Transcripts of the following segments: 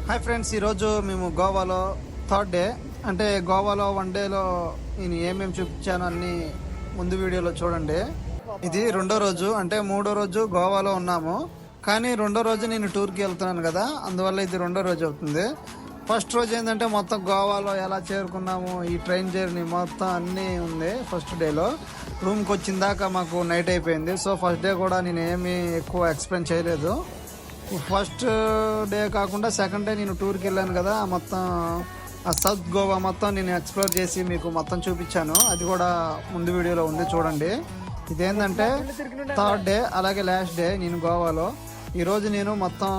Hi friends, ఈరోజు మేము గోవాలో థర్డ్ డే. అంటే గోవాలో 1 డేలో నేను ఏమేమి చూపించాను అన్ని ముందు వీడియోలో చూడండి. ఇది 2వ రోజు, అంటే 3వ రోజు గోవాలో ఉన్నాము. కానీ 2వ రోజు నేను టూర్కి వెళ్తున్నాను కదా, అందువల్ల ఇది 2వ రోజు అవుతుంది. ఫస్ట్ రోజు ఏంటంటే మొత్తం గోవాలో ఎలా చేరుకున్నాము, ఈ ట్రైన్ జర్నీ మొత్తం అన్నీ ఉంది. ఫస్ట్ డేలో రూమ్కి వచ్చిన దాకా మాకు నైట్ అయిపోయింది. సో ఫస్ట్ డే కూడా నేను ఏమీ ఎక్కువ ఎక్స్ప్లెయిన్ చేయలేదు. ఫస్ట్ డే కాకుండా సెకండ్ డే నేను టూర్కి వెళ్ళాను కదా, మొత్తం ఆ సౌత్ గోవా మొత్తం నేను ఎక్స్ప్లోర్ చేసి మీకు మొత్తం చూపించాను. అది కూడా ముందు వీడియోలో ఉంది, చూడండి. ఇదేంటంటే థర్డ్ డే, అలాగే లాస్ట్ డే నేను గోవాలో. ఈరోజు నేను మొత్తం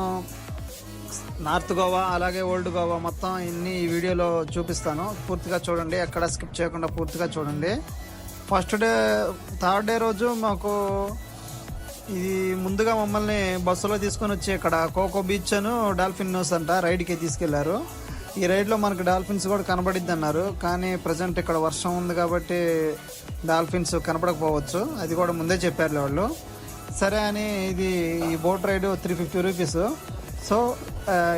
నార్త్ గోవా అలాగే ఓల్డ్ గోవా మొత్తం ఇన్ని ఈ వీడియోలో చూపిస్తాను. పూర్తిగా చూడండి, ఎక్కడ స్కిప్ చేయకుండా పూర్తిగా చూడండి. ఫస్ట్ డే థర్డ్ డే రోజు మాకు ఇది ముందుగా మమ్మల్ని బస్సులో తీసుకొని వచ్చి ఇక్కడ కోకో బీచ్ అను డాల్ఫిన్ నోస్ అంట రైడ్కి తీసుకెళ్లారు. ఈ రైడ్లో మనకు డాల్ఫిన్స్ కూడా కనబడిద్ది అన్నారు, కానీ ప్రజెంట్ ఇక్కడ వర్షం ఉంది కాబట్టి డాల్ఫిన్స్ కనపడకపోవచ్చు. అది కూడా ముందే చెప్పారు వాళ్ళు. సరే అని ఇది ఈ బోట్ రైడ్ 350 రూపీస్. సో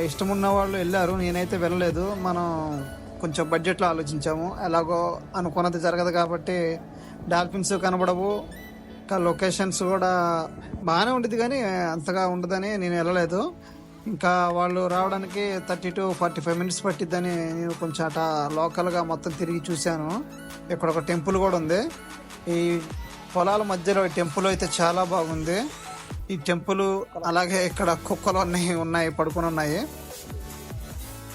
ఇష్టమున్న వాళ్ళు వెళ్ళారు, నేనైతే వెళ్ళలేదు. మనం కొంచెం బడ్జెట్లో ఆలోచించాము. ఎలాగో అనుకున్నది జరగదు కాబట్టి డాల్ఫిన్స్ కనబడవు. ఇంకా లొకేషన్స్ కూడా బాగానే ఉండేది, కానీ అంతగా ఉండదని నేను వెళ్ళలేదు. ఇంకా వాళ్ళు రావడానికి 30 to 45 మినిట్స్ పట్టిద్దని నేను కొంచెం అట లోకల్గా మొత్తం తిరిగి చూశాను. ఇక్కడ ఒక టెంపుల్ కూడా ఉంది. ఈ పొలాల మధ్యలో ఈ టెంపుల్ అయితే చాలా బాగుంది. ఈ టెంపుల్ అలాగే ఇక్కడ కుక్కలు అన్నీ ఉన్నాయి, పడుకుని ఉన్నాయి.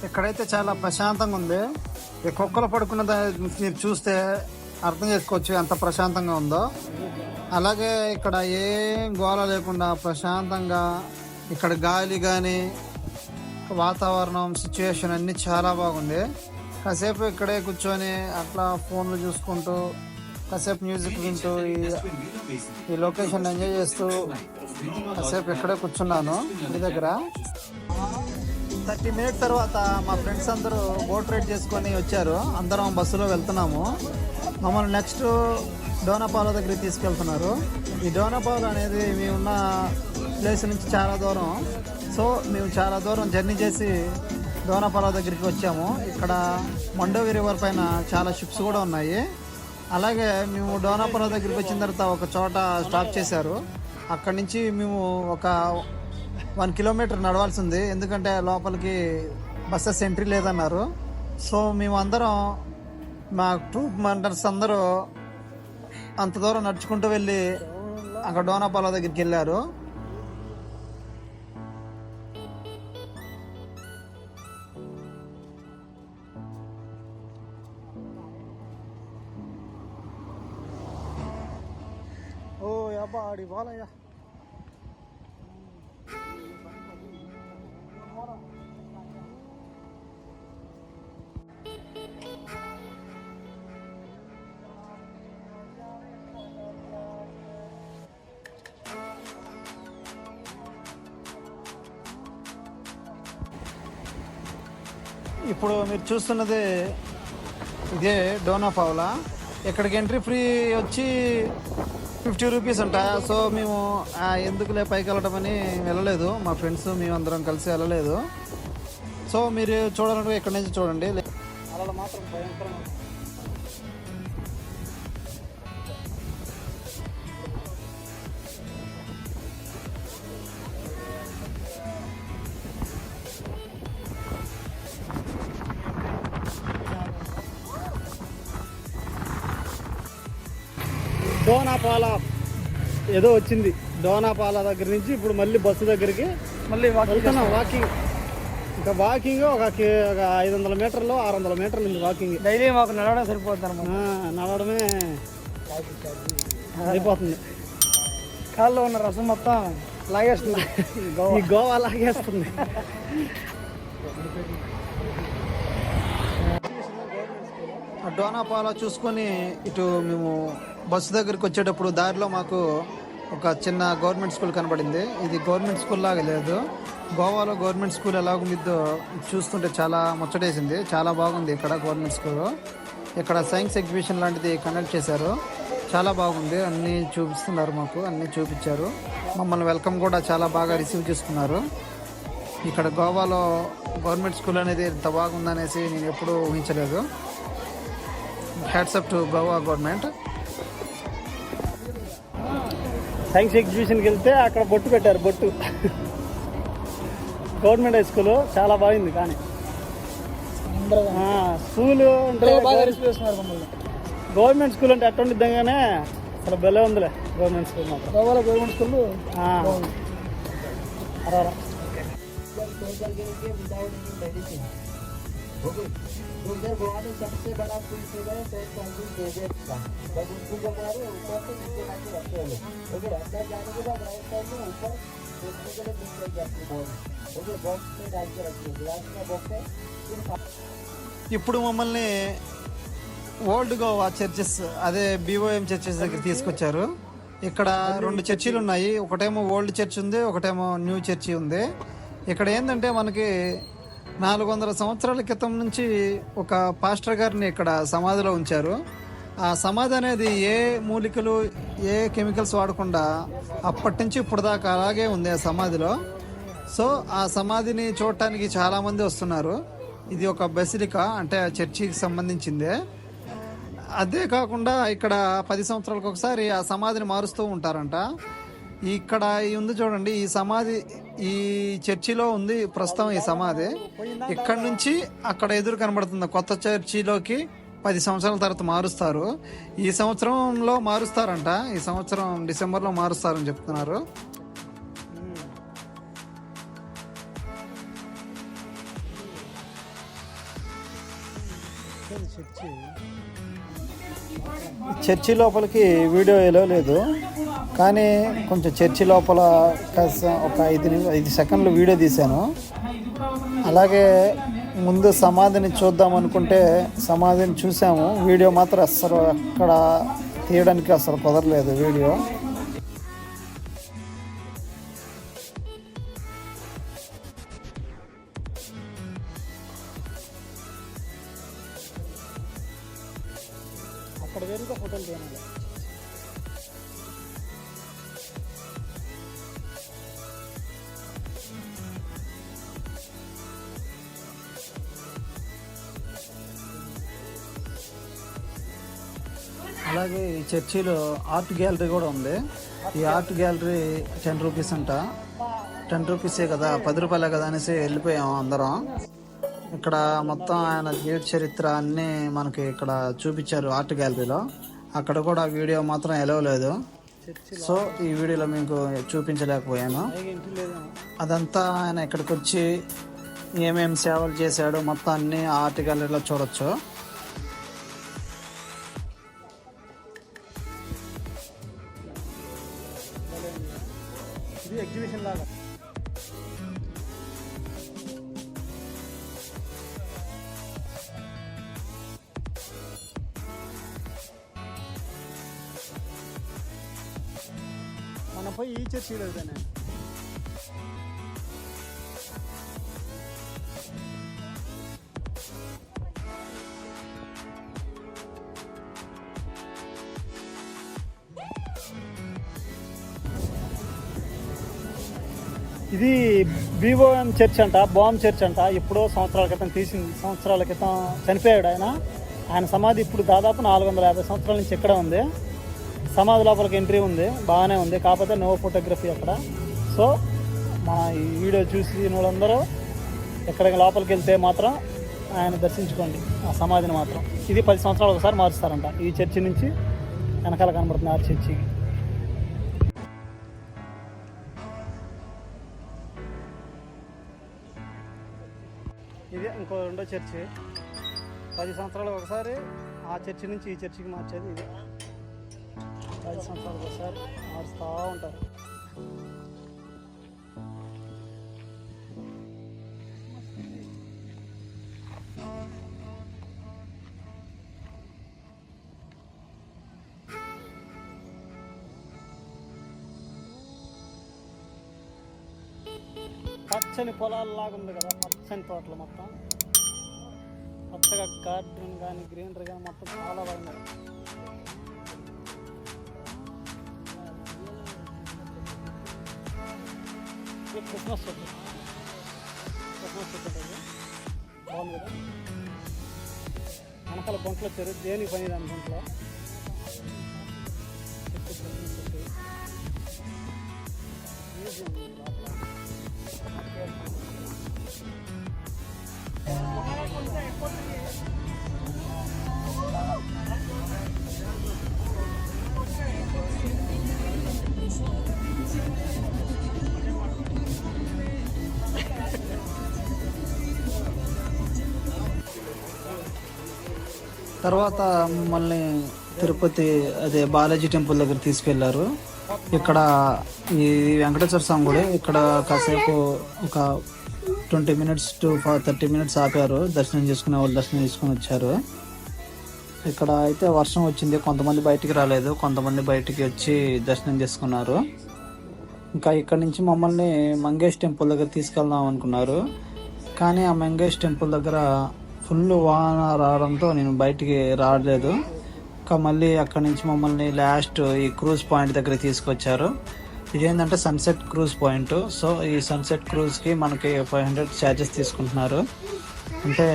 ఇక్కడైతే చాలా ప్రశాంతంగా ఉంది. ఈ కుక్కలు పడుకున్న మీరు చూస్తే అర్థం చేసుకోవచ్చు ఎంత ప్రశాంతంగా ఉందో. అలాగే ఇక్కడ ఏం గోల లేకుండా ప్రశాంతంగా, ఇక్కడ గాలి కానీ వాతావరణం సిచ్యువేషన్ అన్నీ చాలా బాగుంది. కాసేపు ఇక్కడే కూర్చొని అట్లా ఫోన్లు చూసుకుంటూ కాసేపు మ్యూజిక్ వింటూ ఈ లొకేషన్ ఎంజాయ్ చేస్తూ కాసేపు ఇక్కడే కూర్చున్నాను ఇంటి దగ్గర. 30 మినిట్స్ తర్వాత మా ఫ్రెండ్స్ అందరూ బోట్ రైడ్ చేసుకొని వచ్చారు. అందరం బస్సులో వెళ్తున్నాము. మమ్మల్ని నెక్స్ట్ డోనాపాలా దగ్గరికి తీసుకెళ్తున్నారు. ఈ డోనాపాలా అనేది మేమున్న ప్లేస్ నుంచి చాలా దూరం. సో మేము చాలా దూరం జర్నీ చేసి డోనాపాలా దగ్గరికి వచ్చాము. ఇక్కడ మండోవి రివర్ పైన చాలా షిప్స్ కూడా ఉన్నాయి. అలాగే మేము డోనాపాలా దగ్గరికి వచ్చిన తర్వాత ఒక చోట స్టాప్ చేశారు. అక్కడి నుంచి మేము ఒక 1 కిలోమీటర్ నడవాల్సి ఉంది, ఎందుకంటే లోపలికి బస్సెస్ ఎంట్రీ లేదన్నారు. సో మేము అందరం మా ట్రూప్ మెంబర్స్ అందరూ అంత దూరం నడుచుకుంటూ వెళ్ళి అక్కడ డోనాపాలా దగ్గరికి వెళ్ళారు. ఓ అబ్బా ఆడి బాలయ్య. ఇప్పుడు మీరు చూస్తున్నది ఇదే డోనాపాలా. ఇక్కడికి ఎంట్రీ ఫ్రీ వచ్చి 50 రూపీస్ అంట. సో మేము ఎందుకులే పైకి వెళ్ళడం అని వెళ్ళలేదు. మా ఫ్రెండ్స్ మేమందరం కలిసి వెళ్ళలేదు. సో మీరు చూడాలంటే ఇక్కడి నుంచి చూడండి. అలా మాత్రం భయంకరంగా డోనాపాలా ఏదో వచ్చింది. డోనాపాలా దగ్గర నుంచి ఇప్పుడు మళ్ళీ బస్సు దగ్గరికి మళ్ళీ వెళ్తున్నాం. వాకింగ్, ఇంకా వాకింగ్ ఒక 500 మీటర్లు 600 మీటర్లు ఉంది వాకింగ్. డైలీ మాకు నడవడం సరిపోతుంది అనమాట. నడవడమే అయిపోతుంది. కాళ్ళలో ఉన్న రసం మొత్తం లాగేస్తుంది, ఈ గోవా లాగేస్తుంది. డోనాపాలా చూసుకొని ఇటు మేము బస్సు దగ్గరికి వచ్చేటప్పుడు దారిలో మాకు ఒక చిన్న గవర్నమెంట్ స్కూల్ కనబడింది. ఇది గవర్నమెంట్ స్కూల్ లాగా లేదు. గోవాలో గవర్నమెంట్ స్కూల్ ఎలాగుండిద్దో చూస్తుంటే చాలా ముచ్చటేసింది. చాలా బాగుంది ఇక్కడ గవర్నమెంట్ స్కూల్. ఇక్కడ సైన్స్ ఎగ్జిబిషన్ లాంటిది కండక్ట్ చేశారు. చాలా బాగుంది, అన్నీ చూపిస్తున్నారు మాకు, అన్నీ చూపించారు. మమ్మల్ని వెల్కమ్ కూడా చాలా బాగా రిసీవ్ చేసుకున్నారు. ఇక్కడ గోవాలో గవర్నమెంట్ స్కూల్ అనేది ఇంత బాగుందనేసి నేను ఎప్పుడూ ఊహించలేదు. Hats off to Goa government. Science ఎగ్జిబిషన్కి వెళ్తే అక్కడ బొట్టు పెట్టారు, బొట్టు. గవర్నమెంట్ హై స్కూల్ చాలా బాగుంది. కానీ స్కూల్ అంటే గవర్నమెంట్ స్కూల్ అంటే అట్లా ఉండిద్దాగానే అసలు భలే ఉందిలే గవర్నమెంట్ స్కూల్ మాత్రం. గోవాలో గవర్నమెంట్ స్కూల్ ఇప్పుడు మమ్మల్ని ఓల్డ్ గోవా చర్చెస్, అదే BOM చర్చెస్ దగ్గర తీసుకొచ్చారు. ఇక్కడ 2 చర్చిలు ఉన్నాయి. ఒకటేమో ఓల్డ్ చర్చ్ ఉంది, ఒకటేమో న్యూ చర్చి ఉంది. ఇక్కడ ఏంటంటే మనకి 400 సంవత్సరాల క్రితం నుంచి ఒక పాస్టర్ గారిని ఇక్కడ సమాధిలో ఉంచారు. ఆ సమాధి అనేది ఏ మూలికలు, ఏ కెమికల్స్ వాడకుండా అప్పటి నుంచి ఇప్పుడు దాకా అలాగే ఉంది ఆ సమాధిలో. సో ఆ సమాధిని చూడటానికి చాలామంది వస్తున్నారు. ఇది ఒక బెసిలికా, అంటే ఆ చర్చికి సంబంధించిందే. అదే కాకుండా ఇక్కడ 10 సంవత్సరాలకు ఒకసారి ఆ సమాధిని మారుస్తూ ఉంటారంట. ఇక్కడ ఉంది చూడండి, ఈ సమాధి ఈ చర్చిలో ఉంది ప్రస్తుతం ఈ సమాధి. ఇక్కడ నుంచి అక్కడ ఎదురు కనబడుతుంది కొత్త చర్చిలోకి 10 సంవత్సరాల తర్వాత మారుస్తారు. ఈ సంవత్సరంలో మారుస్తారంట. ఈ సంవత్సరం డిసెంబర్లో మారుస్తారని చెప్తున్నారు. చర్చి లోపలికి వీడియో ఎలా లేదు, కానీ కొంచెం చర్చి లోపల ఒక 5 సెకండ్లు వీడియో తీశాను. అలాగే ముందు సమాధిని చూద్దాం అనుకుంటే సమాధిని చూసాము. వీడియో మాత్రం అస్సలు అక్కడ తీయడానికి అసలు కుదరలేదు వీడియో. అక్కడ వేరుగా ఫోటోలు తీయాలి. అలాగే ఈ చర్చిలో ఆర్ట్ గ్యాలరీ కూడా ఉంది. ఈ ఆర్ట్ గ్యాలరీ 10 రూపీస్ అంట. 10 రూపీసే కదా, 10 రూపాయలే కదా అనేసి వెళ్ళిపోయాము అందరం. ఇక్కడ మొత్తం ఆయన జీవిత చరిత్ర అన్నీ మనకి ఇక్కడ చూపించారు ఆర్ట్ గ్యాలరీలో. అక్కడ కూడా వీడియో మాత్రం ఎలవలేదు. సో ఈ వీడియోలో మీకు చూపించలేకపోయాను. అదంతా ఆయన ఇక్కడికి వచ్చి ఏమేమి సేవలు చేశాడో మొత్తం అన్నీ ఆర్ట్ గ్యాలరీలో చూడొచ్చు. ఇది ఎగ్జిబిషన్ లాగా. మనం పోయి ఈ చర్చి వెళ్తానే. ఇది BOM చర్చ్ అంట, బామ్ చర్చ్ అంట. ఎప్పుడో సంవత్సరాల క్రితం చనిపోయాడు ఆయన. ఆయన సమాధి ఇప్పుడు దాదాపు 450 సంవత్సరాల నుంచి ఇక్కడ ఉంది. సమాధి లోపలికి ఎంట్రీ ఉంది, బాగానే ఉంది. కాకపోతే నో ఫోటోగ్రఫీ అక్కడ. సో మన ఈ వీడియో చూసి వాళ్ళందరూ ఎక్కడికి లోపలికి వెళ్తే మాత్రం ఆయన దర్శించుకోండి ఆ సమాధిని మాత్రం. ఇది 10 సంవత్సరాలు ఒకసారి మారుస్తారంట. ఈ చర్చి నుంచి వెనకాల కనబడుతుంది ఆ చర్చికి. ఇదే ఇంకో రెండో చర్చి. 10 సంవత్సరాలకు ఒకసారి ఆ చర్చి నుంచి ఈ చర్చికి మార్చేది ఇదే. 10 సంవత్సరాలకు ఒకసారి మారుస్తూ ఉంటారు. పచ్చని పొలాల్లాగా ఉంది కదా, పచ్చని తోటలు మొత్తం పచ్చగా, గార్డెన్ కానీ గ్రీనరీ కానీ మొత్తం చాలా బాగుంది. క్రిస్మస్ బాగుంది కదా. వెనకాల గుంటలు వచ్చారు, దేనికి పని దాని గుంటలో. తర్వాత మమ్మల్ని తిరుపతి అదే బాలాజీ టెంపుల్ దగ్గర తీసుకెళ్లారు. ఇక్కడ ఈ వెంకటేశ్వర స్వామి గుడి ఇక్కడ కాసేపు ఒక 20 minutes to 30 minutes ఆపారు. దర్శనం చేసుకునే వాళ్ళు దర్శనం చేసుకుని వచ్చారు. ఇక్కడ అయితే వర్షం వచ్చింది, కొంతమంది బయటికి రాలేదు, కొంతమంది బయటికి వచ్చి దర్శనం చేసుకున్నారు. ఇంకా ఇక్కడ నుంచి మమ్మల్ని మంగేష్ టెంపుల్ దగ్గర తీసుకెళ్దాం అనుకున్నారు. కానీ ఆ మంగేష్ టెంపుల్ దగ్గర ఫుల్ వాన రావడంతో నేను బయటికి రాలేదు. ఇంకా మళ్ళీ అక్కడి నుంచి మమ్మల్ని లాస్ట్ ఈ క్రూజ్ పాయింట్ దగ్గర తీసుకొచ్చారు. ఇదేంటంటే సన్సెట్ క్రూజ్ పాయింట్. సో ఈ సన్సెట్ క్రూజ్కి మనకి 500 ఛార్జెస్ తీసుకుంటున్నారు. అంటే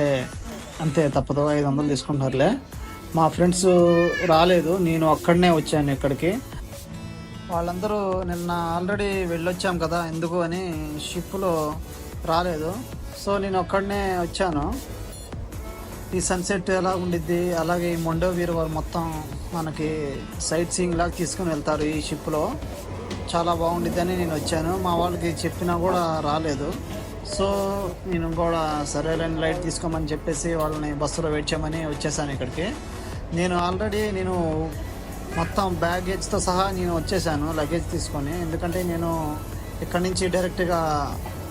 అంతే, తప్పదు, 500 తీసుకుంటున్నారులే. మా ఫ్రెండ్స్ రాలేదు, నేను అక్కడనే వచ్చాను ఇక్కడికి. వాళ్ళందరూ నిన్న ఆల్రెడీ వెళ్ళొచ్చాం కదా, ఎందుకు అని షిప్లో రాలేదు. సో నేను ఒక్కడనే వచ్చాను. ఈ సన్సెట్ ఎలా ఉండిద్ది, అలాగే ఈ మొండోవీర్ వారు మొత్తం మనకి సైట్ సీయింగ్ లాగా తీసుకుని వెళ్తారు ఈ షిప్లో. చాలా బాగుండిద్దని నేను వచ్చాను. మా వాళ్ళకి చెప్పినా కూడా రాలేదు. సో నేను కూడా సరేలేని లైట్ తీసుకోమని చెప్పేసి వాళ్ళని బస్సులో వెయిట్ చేయమని వచ్చేసాను ఇక్కడికి. నేను ఆల్రెడీ మొత్తం బ్యాగేజ్తో సహా నేను వచ్చేసాను లగేజ్ తీసుకొని. ఎందుకంటే నేను ఇక్కడ నుంచి డైరెక్ట్గా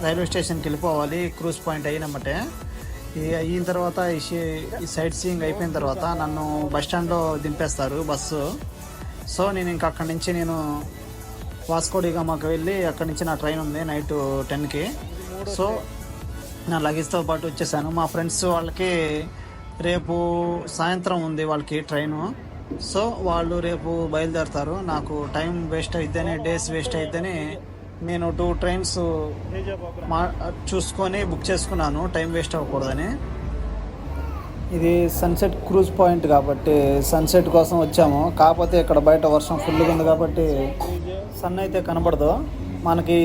రైల్వే స్టేషన్కి వెళ్ళిపోవాలి క్రూజ్ పాయింట్ అయినమ్మటే. అయిన తర్వాత ఈ సైట్ సీయింగ్ అయిపోయిన తర్వాత నన్ను బస్ స్టాండ్లో దింపేస్తారు బస్సు. సో నేను ఇంకా అక్కడి నుంచి వాస్కో డి గామాకి వెళ్ళి అక్కడి నుంచి నా ట్రైన్ ఉంది నైట్ 10కి. సో నా లగేజ్తో పాటు వచ్చేసాను. మా ఫ్రెండ్స్ వాళ్ళకి రేపు సాయంత్రం ఉంది వాళ్ళకి ట్రైను. సో వాళ్ళు రేపు బయలుదేరుతారు. నాకు టైం వేస్ట్ అయిద్దని, డేస్ వేస్ట్ అయిద్దని నేను 2 trains చూసుకొని బుక్ చేసుకున్నాను, టైం వేస్ట్ అవ్వకూడదని. ఇది సన్సెట్ క్రూజ్ పాయింట్ కాబట్టి సన్సెట్ కోసం వచ్చాము. కాకపోతే ఇక్కడ బయట వర్షం ఫుల్గా ఉంది కాబట్టి సన్ అయితే కనబడదు. మనకి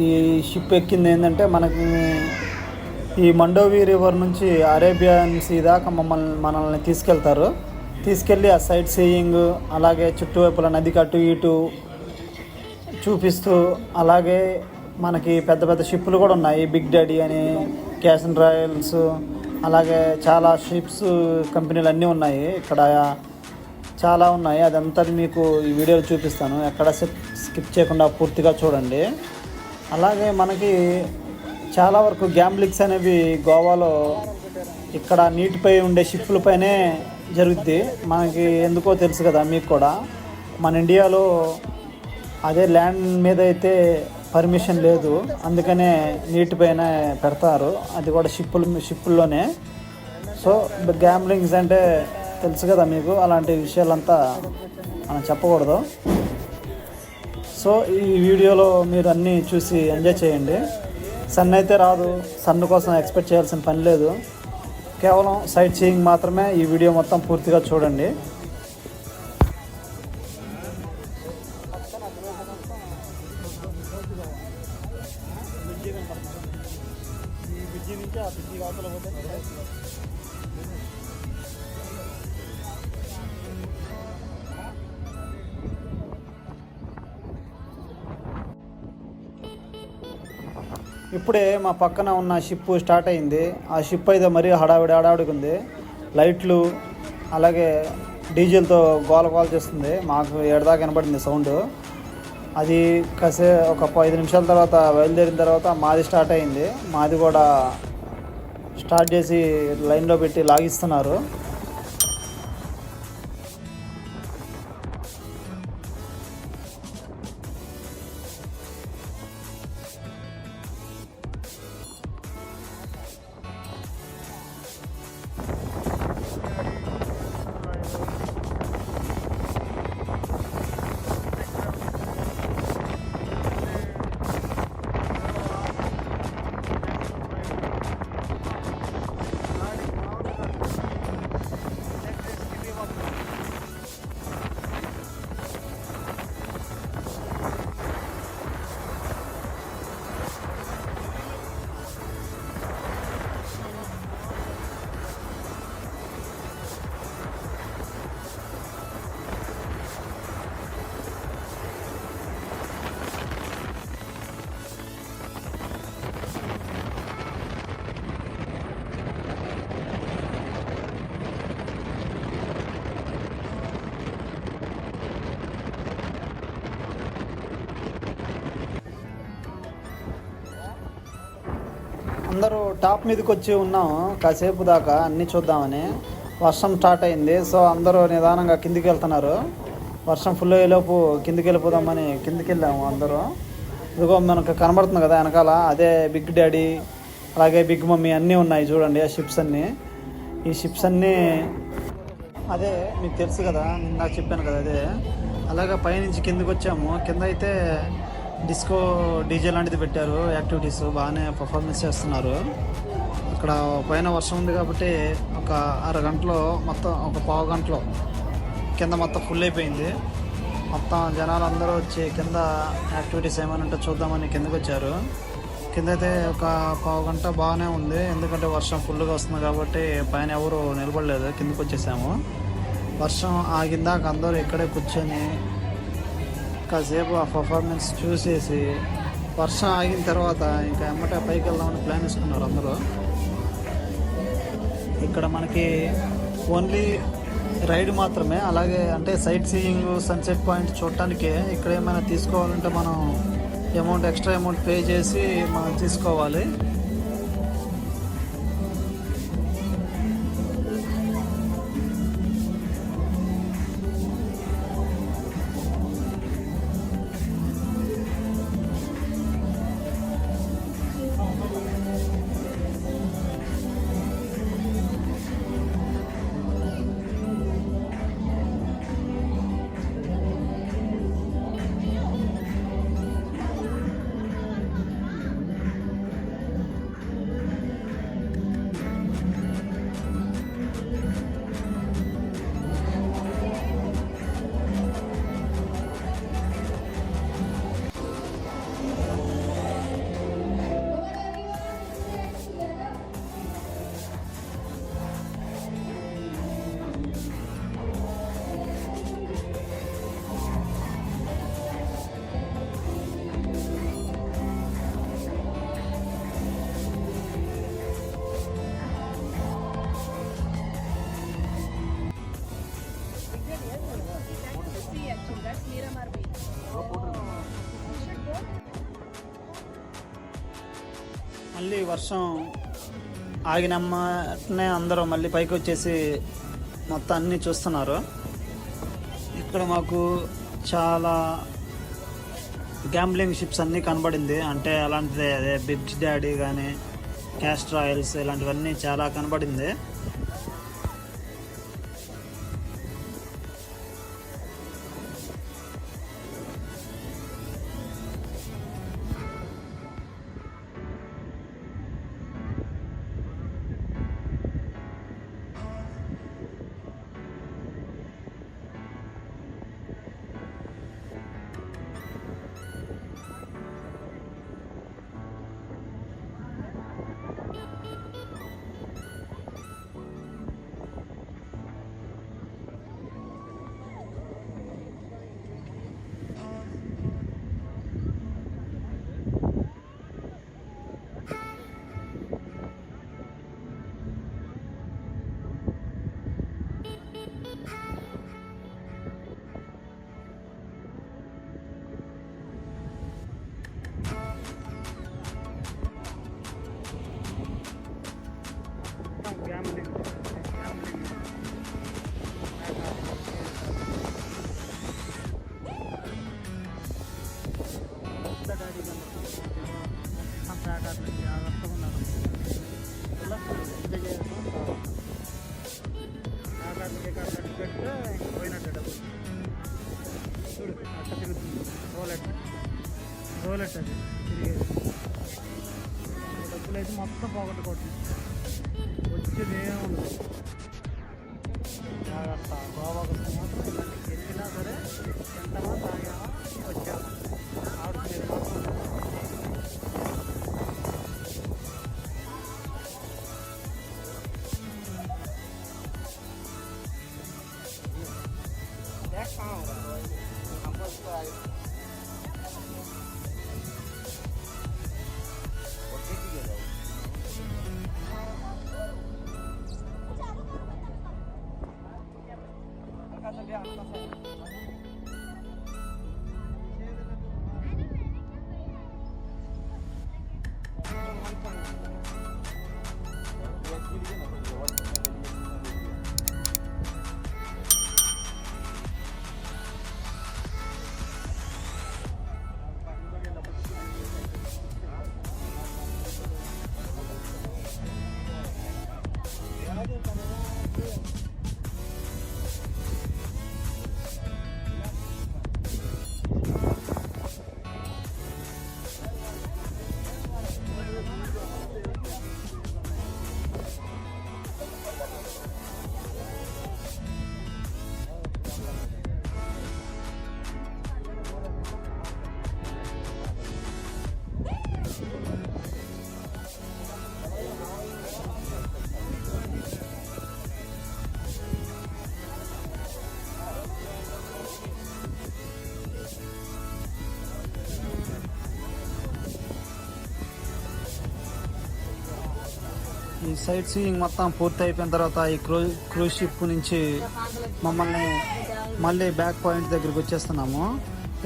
ఈ షిప్ ఎక్కింది ఏంటంటే మనకి ఈ మండోవి రివర్ నుంచి అరేబియన్ సీ దాకా మనల్ని తీసుకెళ్ళి ఆ సైట్ సీయింగ్, అలాగే చుట్టువైపుల నదికి అటు ఇటు చూపిస్తూ, అలాగే మనకి పెద్ద పెద్ద షిప్పులు కూడా ఉన్నాయి. బిగ్ డాడీ అని, క్యాసన్ రాయల్స్, అలాగే చాలా షిప్స్ కంపెనీలు అన్నీ ఉన్నాయి ఇక్కడ, చాలా ఉన్నాయి. అదంతా మీకు ఈ వీడియోలో చూపిస్తాను, ఎక్కడ స్కిప్ చేయకుండా పూర్తిగా చూడండి. అలాగే మనకి చాలా వరకు గ్యాంబ్లింగ్స్ అనేవి గోవాలో ఇక్కడ నీటిపై ఉండే షిప్పులపైనే జరుగుద్ది. మనకి ఎందుకో తెలుసు కదా మీకు కూడా. మన ఇండియాలో అదే ల్యాండ్ మీద అయితే పర్మిషన్ లేదు, అందుకనే నీటిపైన పెడతారు, అది కూడా షిప్పుల్లోనే. సో గ్యాంబ్లింగ్స్ అంటే తెలుసు కదా మీకు, అలాంటి విషయాలంతా మనం చెప్పకూడదు. సో ఈ వీడియోలో మీరు అన్నీ చూసి ఎంజాయ్ చేయండి. సన్ అయితే రాదు, సన్ కోసం ఎక్స్పెక్ట్ చేయాల్సిన పని లేదు, కేవలం సైట్ సీయింగ్ మాత్రమే. ఈ వీడియో మొత్తం పూర్తిగా చూడండి. ఇప్పుడే మా పక్కన ఉన్న షిప్ స్టార్ట్ అయింది. ఆ షిప్ అయితే మరీ హడావిడిగా ఉంది. లైట్లు అలాగే డీజిల్తో గోల చేస్తుంది. మాకు ఏడదాకా వినపడింది సౌండ్. అది ఒక 5 నిమిషాల తర్వాత బయలుదేరిన తర్వాత మాది స్టార్ట్ అయింది. మాది కూడా స్టార్ట్ చేసి లైన్లో పెట్టి లాగిస్తున్నారు. అందరూ టాప్ మీదకి వచ్చి ఉన్నాము కాసేపు దాకా అన్నీ చూద్దామని. వర్షం స్టార్ట్ అయింది, సో అందరూ నిదానంగా కిందికి వెళ్తున్నారు. వర్షం ఫుల్ అయ్యేలోపు కిందికి వెళ్ళిపోదామని కిందికి వెళ్ళాము అందరూ. ఇదిగో మనకు కనబడుతుంది కదా వెనకాల, అదే బిగ్ డాడీ అలాగే బిగ్ మమ్మీ అన్నీ ఉన్నాయి చూడండి. ఆ షిప్స్ అన్నీ, ఈ షిప్స్ అన్నీ అదే మీకు తెలుసు కదా, నిన్న చెప్పాను కదా అదే. అలాగే పైనుంచి కిందికి వచ్చాము. కింద అయితే డిస్కో డీజే లాంటిది పెట్టారు, యాక్టివిటీస్ బాగానే పర్ఫార్మెన్స్ చేస్తున్నారు. ఇక్కడ పైన వర్షం ఉంది కాబట్టి ఒక అరగంటలో మొత్తం, ఒక పావు గంటలో కింద మొత్తం ఫుల్ అయిపోయింది. మొత్తం జనాలు అందరూ వచ్చి కింద యాక్టివిటీస్ ఏమైనా ఉంటే చూద్దామని కిందకి వచ్చారు. కింద అయితే ఒక పావు గంట బాగానే ఉంది, ఎందుకంటే వర్షం ఫుల్గా వస్తుంది కాబట్టి పైన ఎవరు నిలబడలేదు, కిందకి వచ్చేసాము. వర్షం ఆగిందాక అందరూ ఇక్కడే కూర్చొని కాసేపు ఆ పర్ఫార్మెన్స్ చూసేసి వర్షం ఆగిన తర్వాత ఇంకా ఎమ్మటే పైకి వెళ్దామని ప్లాన్ వేసుకున్నారు అందరూ. ఇక్కడ మనకి ఓన్లీ రైడ్ మాత్రమే, అలాగే అంటే సైట్ సీయింగ్ సన్సెట్ పాయింట్ చూడటానికే. ఇక్కడ ఏమైనా తీసుకోవాలంటే మనం ఎక్స్ట్రా అమౌంట్ పే చేసి మనం తీసుకోవాలి. మళ్ళీ వర్షం ఆగినమ్మనే అందరూ మళ్ళీ పైకి వచ్చేసి మొత్తం అన్నీ చూస్తున్నారు. ఇక్కడ మాకు చాలా గ్యాంబ్లింగ్ షిప్స్ అన్నీ కనబడింది. అంటే అలాంటిదే, అదే బిగ్ డాడీ కానీ క్యాస్ట్ రాయల్స్ ఇలాంటివన్నీ చాలా కనబడింది. రోలెట్ అది తిరిగేది. డబ్బులు అయితే మొత్తం పోగొట్టుకోవట్లేదు, వచ్చేది ఏముంది. జాగ్రత్త, గోవాకు వస్తే మాత్రం ఇలాంటి వెళ్ళినా సరే తింటామా తాగామా వచ్చామా ఆడుకునేది మాత్రం. ఈ సైట్ సీయింగ్ మొత్తం పూర్తి అయిపోయిన తర్వాత ఈ క్రూజ్ షిప్ నుంచి మమ్మల్ని మళ్ళీ బ్యాక్ పాయింట్ దగ్గరికి వచ్చేస్తున్నాము.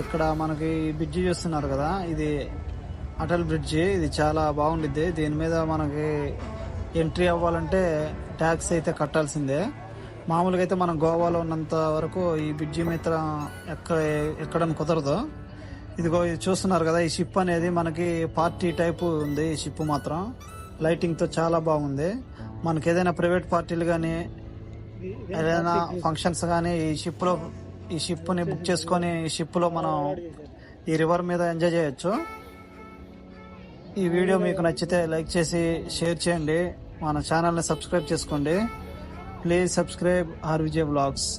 ఇక్కడ మనకి బ్రిడ్జి చూస్తున్నారు కదా, ఇది అటల్ బ్రిడ్జి. ఇది చాలా బాగుండిద్ది. దీని మీద మనకి ఎంట్రీ అవ్వాలంటే ట్యాక్స్ అయితే కట్టాల్సిందే. మామూలుగా అయితే మనం గోవాలో ఉన్నంత వరకు ఈ బ్రిడ్జి మీద ఎక్కడం కుదరదు. ఇదిగో ఇది చూస్తున్నారు కదా, ఈ షిప్ అనేది మనకి పార్టీ టైపు ఉంది. ఈ షిప్ మాత్రం లైటింగ్ తో చాలా బాగుంది. మనకి ఏదైనా ప్రైవేట్ పార్టీలు కానీ ఏదైనా ఫంక్షన్స్ కానీ ఈ షిప్ ని బుక్ చేసుకొని ఈ షిప్ లో మనం ఈ రివర్ మీద ఎంజాయ్ చేయొచ్చు. ఈ వీడియో మీకు నచ్చితే లైక్ చేసి షేర్ చేయండి. మన ఛానల్ ని సబ్స్క్రైబ్ చేసుకోండి. Please subscribe RVJ vlogs.